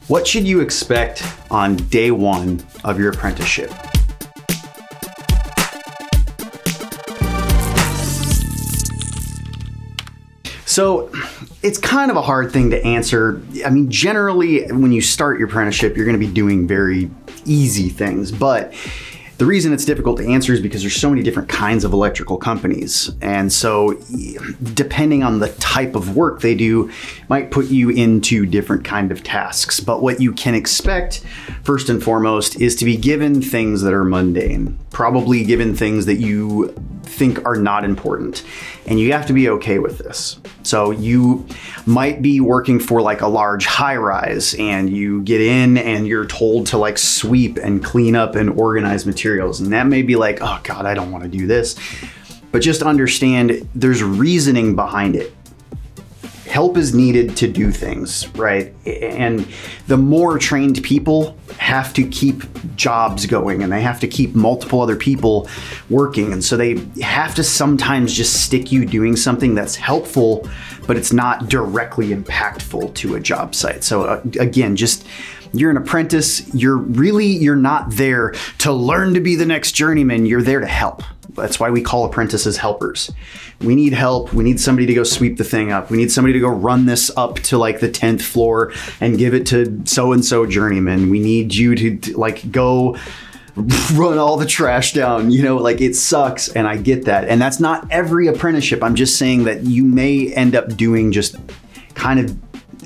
What should you expect on day one of your apprenticeship? So it's kind of a hard thing to answer. I mean, generally, when you start your apprenticeship, you're going to be doing very easy things, but the reason it's difficult to answer is because there's so many different kinds of electrical companies. And so depending on the type of work they do, might put you into different kind of tasks. But what you can expect, first and foremost, is to be given things that are mundane, probably given things that you think are not important. And you have to be okay with this. So you might be working for like a large high rise and you get in and you're told to like sweep and clean up and organize materials. And that may be like, oh God, I don't want to do this. But just understand there's reasoning behind it. Help is needed to do things, right? And the more trained people have to keep jobs going and they have to keep multiple other people working. And so they have to sometimes just stick you doing something that's helpful, but it's not directly impactful to a job site. So again, just you're an apprentice, you're not there to learn to be the next journeyman, you're there to help. That's why we call apprentices helpers. We need help. We need somebody to go sweep the thing up. We need somebody to go run this up to like the 10th floor and give it to so-and-so journeyman. We need you to like go run all the trash down, like it sucks. And I get that. And that's not every apprenticeship. I'm just saying that you may end up doing just kind of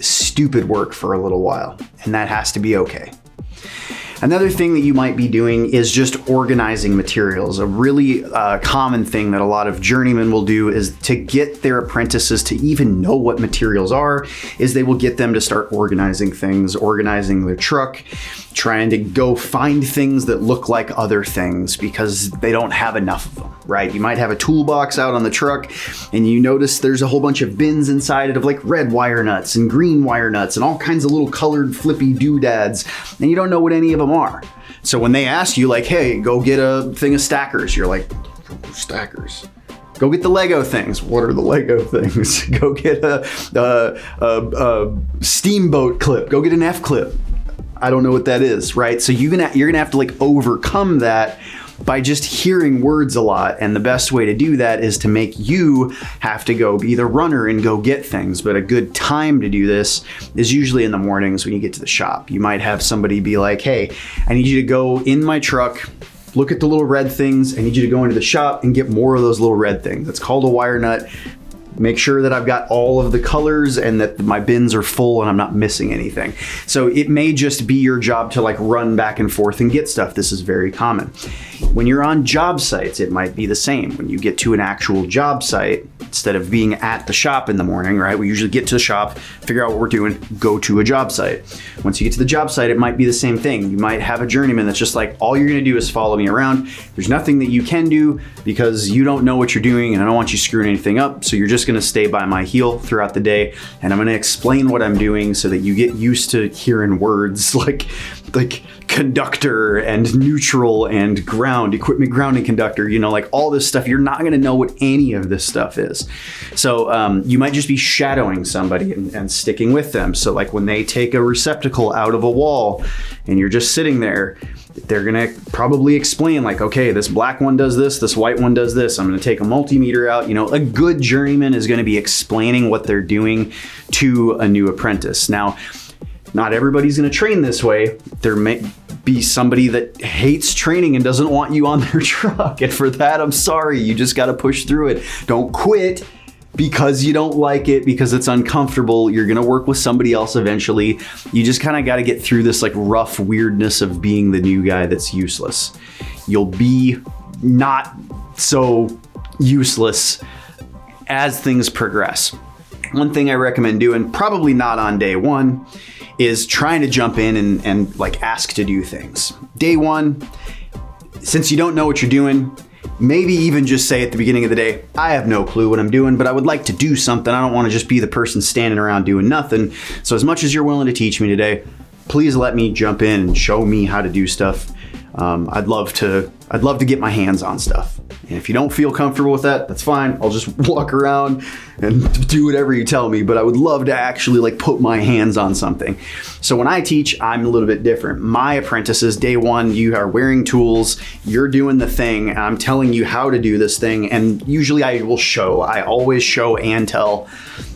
stupid work for a little while, and that has to be okay. Another thing that you might be doing is just organizing materials. A really common thing that a lot of journeymen will do is to get their apprentices to even know what materials are, is they will get them to start organizing things, organizing their truck, trying to go find things that look like other things because they don't have enough of them, right? You might have a toolbox out on the truck and you notice there's a whole bunch of bins inside it of like red wire nuts and green wire nuts and all kinds of little colored flippy doodads, and you don't know what any of them are. So when they ask you like, hey, go get a thing of stackers, you're like, stackers. Go get the Lego things. What are the Lego things? Go get a steamboat clip. Go get an F clip. I don't know what that is, right? So you're gonna have to like overcome that by just hearing words a lot. And the best way to do that is to make you have to go be the runner and go get things. But a good time to do this is usually in the mornings when you get to the shop. You might have somebody be like, hey, I need you to go in my truck, look at the little red things. I need you to go into the shop and get more of those little red things. It's called a wire nut. Make sure that I've got all of the colors and that my bins are full and I'm not missing anything. So it may just be your job to like run back and forth and get stuff. This is very common. When you're on job sites, it might be the same. When you get to an actual job site, instead of being at the shop in the morning, right? We usually get to the shop, figure out what we're doing, go to a job site. Once you get to the job site, it might be the same thing. You might have a journeyman that's just like, all you're gonna do is follow me around. There's nothing that you can do because you don't know what you're doing and I don't want you screwing anything up. So you're just gonna stay by my heel throughout the day, and I'm gonna explain what I'm doing so that you get used to hearing words like conductor and neutral and ground, equipment grounding conductor, like all this stuff. You're not gonna know what any of this stuff is. So you might just be shadowing somebody and sticking with them. So like when they take a receptacle out of a wall and you're just sitting there, they're gonna probably explain like, okay, this black one does this white one does this. I'm gonna take a multimeter out. A good journeyman is gonna be explaining what they're doing to a new apprentice. Now, not everybody's gonna train this way. There may be somebody that hates training and doesn't want you on their truck. And for that, I'm sorry, you just gotta push through it. Don't quit because you don't like it, because it's uncomfortable. You're gonna work with somebody else eventually. You just kind of got to get through this like rough weirdness of being the new guy that's useless. You'll be not so useless as things progress. One thing I recommend doing, probably not on day one, is trying to jump in and like ask to do things. Day one, since you don't know what you're doing, maybe even just say at the beginning of the day, I have no clue what I'm doing, but I would like to do something. I don't want to just be the person standing around doing nothing. So as much as you're willing to teach me today, please let me jump in and show me how to do stuff. I'd love to get my hands on stuff. And if you don't feel comfortable with that, that's fine. I'll just walk around and do whatever you tell me, but I would love to actually like put my hands on something. So when I teach, I'm a little bit different. My apprentices, day one, you are wearing tools, you're doing the thing, and I'm telling you how to do this thing. And usually I will show. I always show and tell.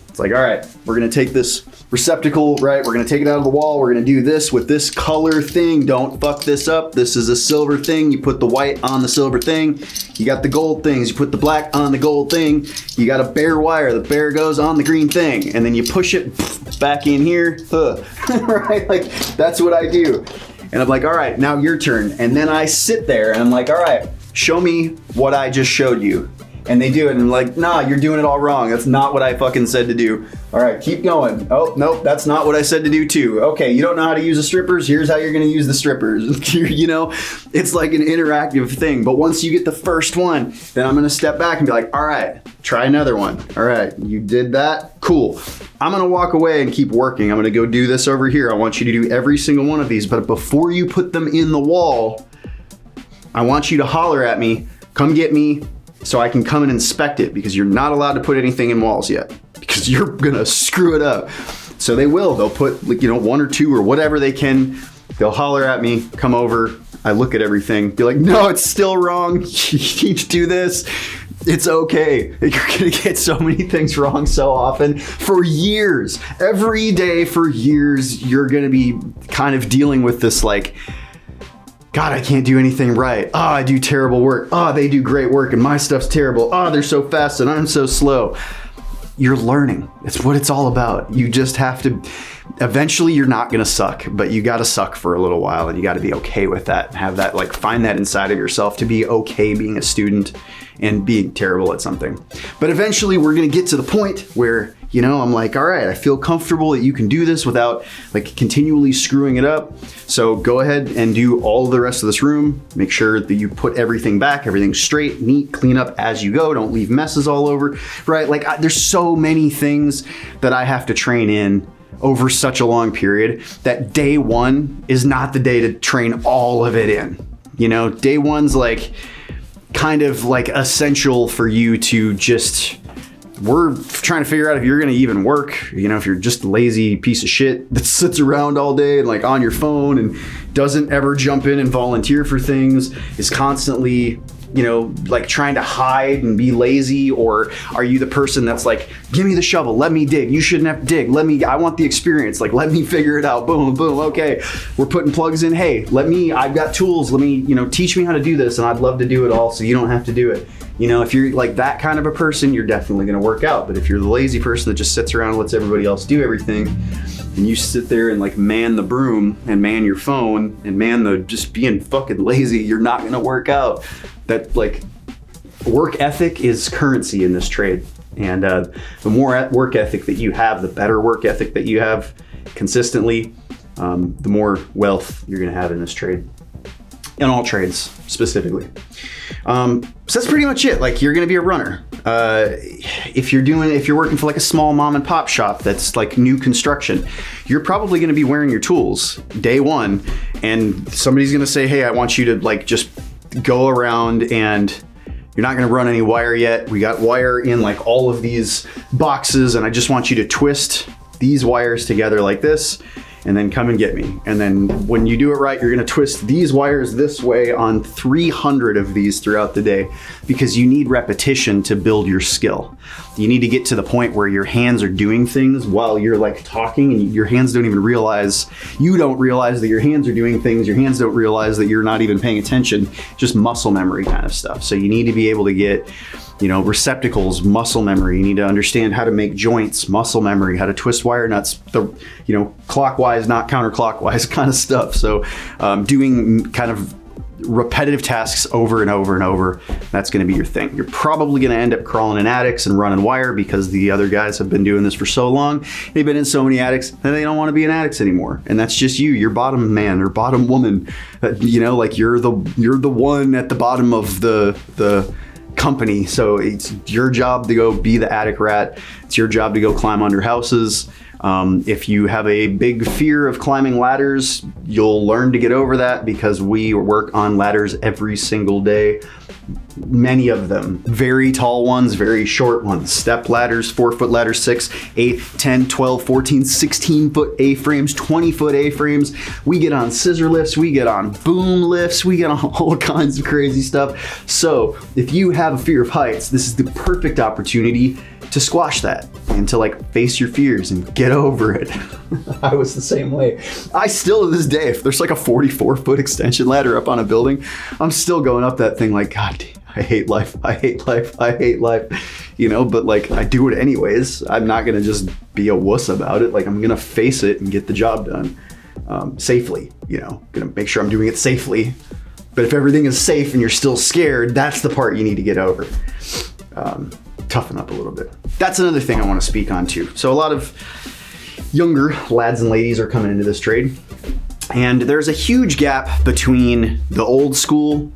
It's like, all right, we're gonna take this receptacle, right? We're gonna take it out of the wall. We're gonna do this with this color thing. Don't fuck this up. This is a silver thing. You put the white on the silver thing. You got the gold things. You put the black on the gold thing. You got a bare wire. The bare goes on the green thing. And then you push it back in here, right? Like, that's what I do. And I'm like, all right, now your turn. And then I sit there and I'm like, all right, show me what I just showed you. And they do it and I'm like, nah, you're doing it all wrong. That's not what I fucking said to do. All right, keep going. Oh, nope, that's not what I said to do too. Okay, you don't know how to use the strippers? Here's how you're gonna use the strippers. You know, it's like an interactive thing. But once you get the first one, then I'm gonna step back and be like, all right, try another one. All right, you did that, cool. I'm gonna walk away and keep working. I'm gonna go do this over here. I want you to do every single one of these, but before you put them in the wall, I want you to holler at me, come get me, so I can come and inspect it, because you're not allowed to put anything in walls yet because you're gonna screw it up. So they will, they'll put like, you know, one or two or whatever they can. They'll holler at me, come over, I look at everything, be like, no, it's still wrong. You need to do this. It's okay. You're gonna get so many things wrong so often for years. Every day for years, you're gonna be kind of dealing with this like, God, I can't do anything right. Oh, I do terrible work. Oh, they do great work and my stuff's terrible. Oh, they're so fast and I'm so slow. You're learning. It's what it's all about. You just have to, eventually you're not gonna suck, but you gotta suck for a little while and you gotta be okay with that. Have that, like, find that inside of yourself to be okay being a student and being terrible at something. But eventually we're gonna get to the point where, you know, I'm like, all right, I feel comfortable that you can do this without like continually screwing it up. So go ahead and do all the rest of this room. Make sure that you put everything back, everything's straight, neat, clean up as you go. Don't leave messes all over, right? Like there's so many things that I have to train in over such a long period that day one is not the day to train all of it in. You know, day one's like kind of like essential for you to just, we're trying to figure out if you're gonna even work. You know, if you're just a lazy piece of shit that sits around all day and like on your phone and doesn't ever jump in and volunteer for things, is constantly, you know, like trying to hide and be lazy? Or are you the person that's like, give me the shovel, let me dig, you shouldn't have to dig, I want the experience, like let me figure it out, boom, boom, okay, we're putting plugs in, hey, I've got tools, let me, you know, teach me how to do this and I'd love to do it all so you don't have to do it. You know, if you're like that kind of a person, you're definitely gonna work out. But if you're the lazy person that just sits around and lets everybody else do everything, and you sit there and like man the broom and man your phone and man the just being fucking lazy, you're not gonna work out. That like work ethic is currency in this trade. And the more work ethic that you have, the better work ethic that you have consistently, the more wealth you're gonna have in this trade. In all trades specifically. So that's pretty much it. Like, you're gonna be a runner. If you're working for like a small mom and pop shop that's like new construction, you're probably gonna be wearing your tools day one, and somebody's gonna say, hey, I want you to like just go around, and you're not gonna run any wire yet. We got wire in like all of these boxes, and I just want you to twist these wires together like this, and then come and get me. And then when you do it right, you're gonna twist these wires this way on 300 of these throughout the day, because you need repetition to build your skill. You need to get to the point where your hands are doing things while you're like talking, and your hands don't even realize, you don't realize that your hands are doing things, your hands don't realize that you're not even paying attention, just muscle memory kind of stuff. So you need to be able to get, you know, receptacles, muscle memory. You need to understand how to make joints, muscle memory, how to twist wire nuts, the, you know, clockwise, not counterclockwise kind of stuff. So doing kind of repetitive tasks over and over and over, that's gonna be your thing. You're probably gonna end up crawling in attics and running wire, because the other guys have been doing this for so long. They've been in so many attics that they don't wanna be in attics anymore. And that's just you, you're bottom man or bottom woman. You know, like you're the one at the bottom of the company. So it's your job to go be the attic rat. It's your job to go climb under houses. If you have a big fear of climbing ladders, you'll learn to get over that because we work on ladders every single day. Many of them, very tall ones, very short ones, step ladders, 4-foot ladders, 6, 8, 10, 12, 14, 16 foot A-frames, 20 foot A-frames. We get on scissor lifts, we get on boom lifts, we get on all kinds of crazy stuff. So if you have a fear of heights, this is the perfect opportunity to squash that and to like face your fears and get over it. I was the same way. I still to this day, if there's like a 44-foot extension ladder up on a building, I'm still going up that thing like, God damn, I hate life, I hate life, I hate life, you know, but like I do it anyways. I'm not gonna just be a wuss about it. Like I'm gonna face it and get the job done safely, you know, gonna make sure I'm doing it safely. But if everything is safe and you're still scared, that's the part you need to get over. Toughen up a little bit. That's another thing I want to speak on too. So a lot of younger lads and ladies are coming into this trade, and there's a huge gap between the old school,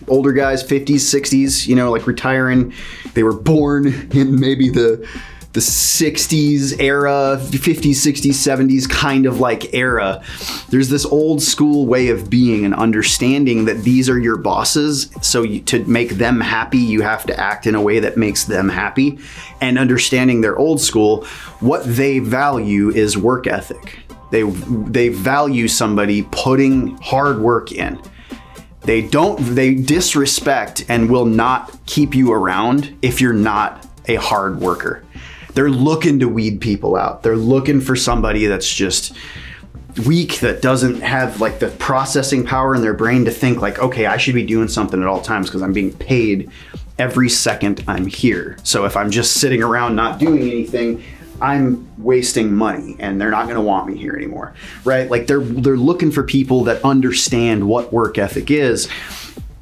older guys, 50s, 60s, you know, like retiring. They were born in maybe the 60s era, 50s, 60s, 70s kind of like era. There's this old school way of being and understanding that these are your bosses. So to make them happy, you have to act in a way that makes them happy. And understanding their old school, what they value is work ethic. They value somebody putting hard work in. They disrespect and will not keep you around if you're not a hard worker. They're looking to weed people out. They're looking for somebody that's just weak, that doesn't have like the processing power in their brain to think like, okay, I should be doing something at all times because I'm being paid every second I'm here. So if I'm just sitting around not doing anything, I'm wasting money and they're not going to want me here anymore, right? Like they're looking for people that understand what work ethic is.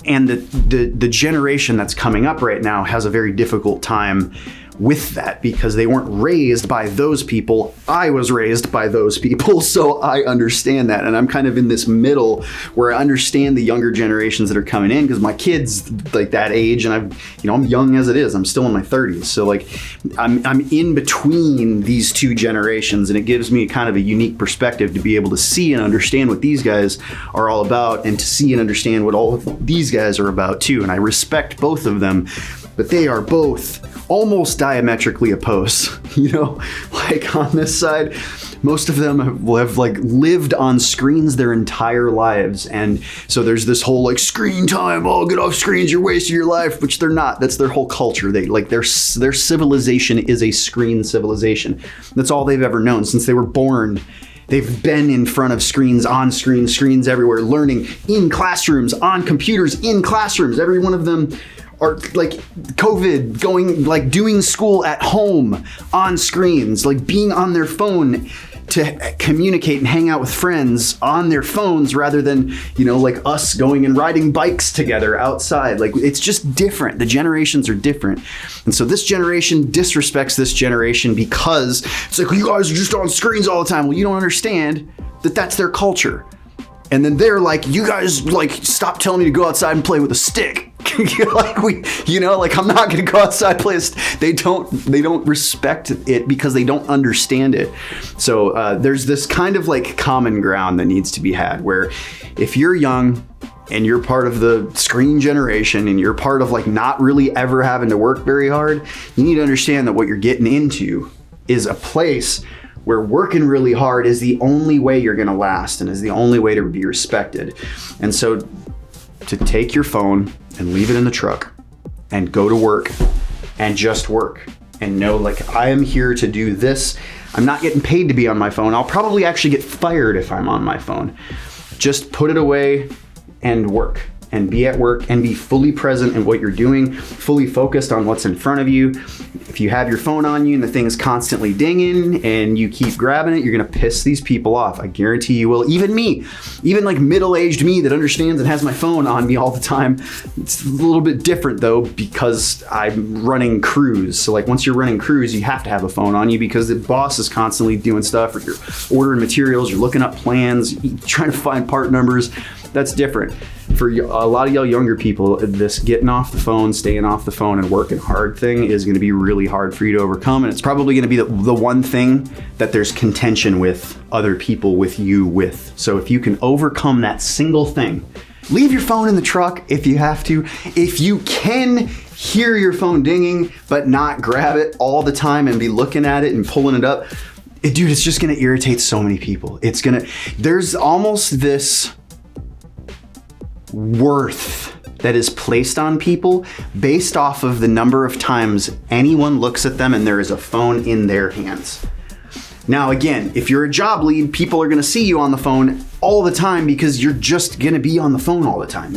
And the generation that's coming up right now has a very difficult time with that because they weren't raised by those people. I was raised by those people, so I understand that. And I'm kind of in this middle where I understand the younger generations that are coming in because my kids like that age, and I'm young as it is. I'm still in my 30s, so like I'm in between these two generations, and it gives me kind of a unique perspective to be able to see and understand what these guys are all about, and to see and understand what all of these guys are about too. And I respect both of them, but they are both almost diametrically opposed. You know, like on this side, most of them have like lived on screens their entire lives, and so there's this whole like screen time, oh, get off screens, you're wasting your life, which they're not. That's their whole culture. They like their civilization is a screen civilization. That's all they've ever known since they were born. They've been in front of screens, on screens everywhere, learning in classrooms, on computers, in classrooms. Every one of them are like COVID, going like doing school at home on screens, like being on their phone to communicate and hang out with friends on their phones rather than, you know, like us going and riding bikes together outside. Like it's just different. The generations are different. And so this generation disrespects this generation because it's like, you guys are just on screens all the time. Well, you don't understand that that's their culture. And then they're like, you guys like stop telling me to go outside and play with a stick. Like I'm not going to go outside and play. They don't respect it because they don't understand it. So there's this kind of like common ground that needs to be had where if you're young and you're part of the screen generation and you're part of like not really ever having to work very hard, you need to understand that what you're getting into is a place where working really hard is the only way you're going to last and is the only way to be respected. And so to take your phone and leave it in the truck and go to work and just work and know like I am here to do this. I'm not getting paid to be on my phone. I'll probably actually get fired if I'm on my phone. Just put it away and work and be at work and be fully present in what you're doing, fully focused on what's in front of you. If you have your phone on you and the thing's constantly dinging and you keep grabbing it, you're gonna piss these people off. I guarantee you will. Even me, even like middle-aged me that understands and has my phone on me all the time. It's a little bit different though because I'm running crews. So like once you're running crews, you have to have a phone on you because the boss is constantly doing stuff, or you're ordering materials, you're looking up plans, you're trying to find part numbers. That's different. for a lot of y'all younger people, this getting off the phone, staying off the phone, and working hard thing is going to be really hard for you to overcome. And it's probably going to be the one thing that there's contention with other people, with you with. So if you can overcome that single thing, leave your phone in the truck if you have to. If you can hear your phone dinging, but not grab it all the time and be looking at it and pulling it up, dude, it's just gonna irritate so many people. There's almost this worth that is placed on people based off of the number of times anyone looks at them and there is a phone in their hands. Now, again, if you're a job lead, people are gonna see you on the phone all the time because you're just gonna be on the phone all the time.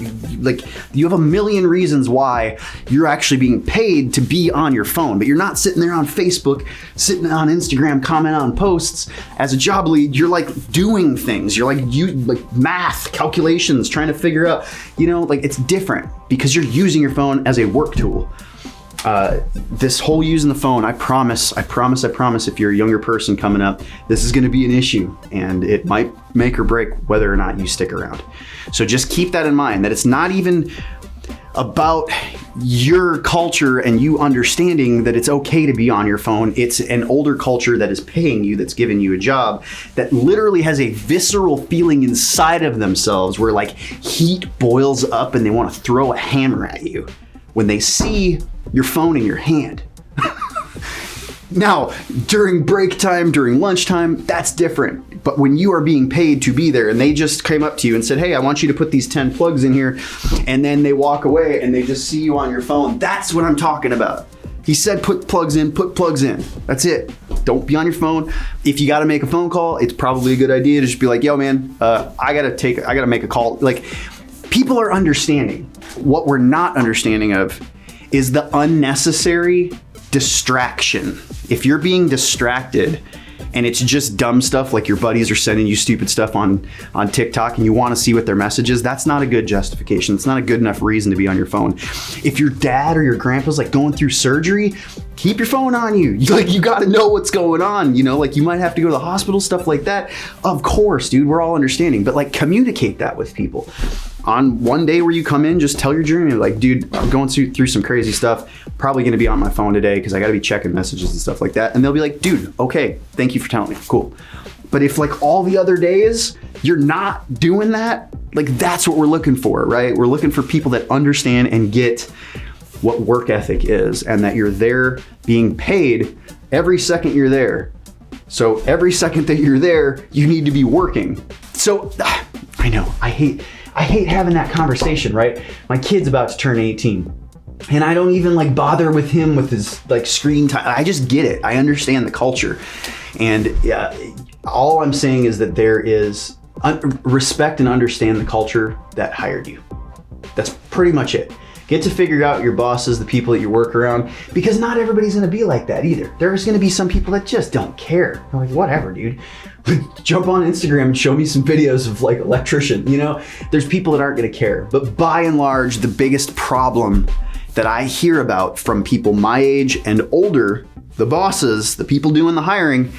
You have a million reasons why you're actually being paid to be on your phone, but you're not sitting there on Facebook, sitting on Instagram, commenting on posts. As a job lead, you're like doing things. You're like math, calculations, trying to figure out, it's different because you're using your phone as a work tool. This whole using the phone, I promise, if you're a younger person coming up, this is going to be an issue and it might make or break whether or not you stick around. So just keep that in mind, that it's not even about your culture and you understanding that it's okay to be on your phone. It's an older culture that is paying you, that's giving you a job, that literally has a visceral feeling inside of themselves where like heat boils up and they want to throw a hammer at you when they see your phone in your hand. Now, during break time, during lunchtime, that's different. But when you are being paid to be there and they just came up to you and said, hey, I want you to put these 10 plugs in here, and then they walk away and they just see you on your phone, that's what I'm talking about. He said put plugs in, put plugs in. That's it. Don't be on your phone. If you gotta make a phone call, it's probably a good idea to just be like, yo man, I gotta make a call. Like, people are understanding. What we're not understanding of is the unnecessary distraction. If you're being distracted and it's just dumb stuff like your buddies are sending you stupid stuff on TikTok and you want to see what their message is, that's not a good justification. It's not a good enough reason to be on your phone. If your dad or your grandpa's like going through surgery, keep your phone on you. You got to know what's going on. You might have to go to the hospital, stuff like that. Of course, dude, we're all understanding, but communicate that with people. On one day where you come in, just tell your journey, like, dude, I'm going through some crazy stuff. Probably going to be on my phone today because I got to be checking messages and stuff like that. And they'll be like, dude, okay, thank you for telling me. Cool. But if all the other days you're not doing that, that's what we're looking for, right? We're looking for people that understand and get what work ethic is and that you're there being paid every second you're there. So every second that you're there, you need to be working. So I know, I hate having that conversation, right? My kid's about to turn 18 and I don't even bother with him with his screen time. I just get it. I understand the culture. And all I'm saying is that there is respect and understand the culture that hired you. That's pretty much it. Get to figure out your bosses, the people that you work around, because not everybody's gonna be like that either. There's gonna be some people that just don't care. They're like, whatever, dude. Jump on Instagram and show me some videos of Electrician. There's people that aren't gonna care. But by and large, the biggest problem that I hear about from people my age and older, the bosses, the people doing the hiring,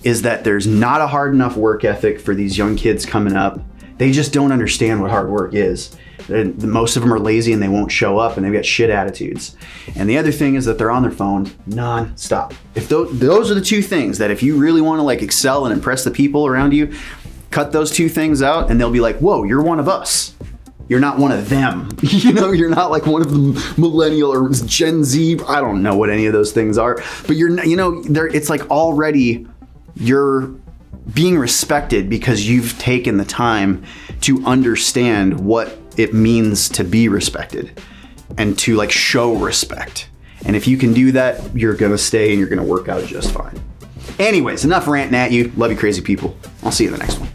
is that there's not a hard enough work ethic for these young kids coming up. They just don't understand what hard work is. And most of them are lazy and they won't show up and they've got shit attitudes. And the other thing is that they're on their phone non-stop. If those are the two things that if you really want to excel and impress the people around you, cut those two things out and they'll be like, whoa, you're one of us. You're not one of them. You're not one of the millennial or Gen Z. I don't know what any of those things are, but it's already you're being respected because you've taken the time to understand what it means to be respected and to show respect. And if you can do that, you're gonna stay and you're gonna work out just fine. Anyways, enough ranting at you. Love you crazy people. I'll see you in the next one.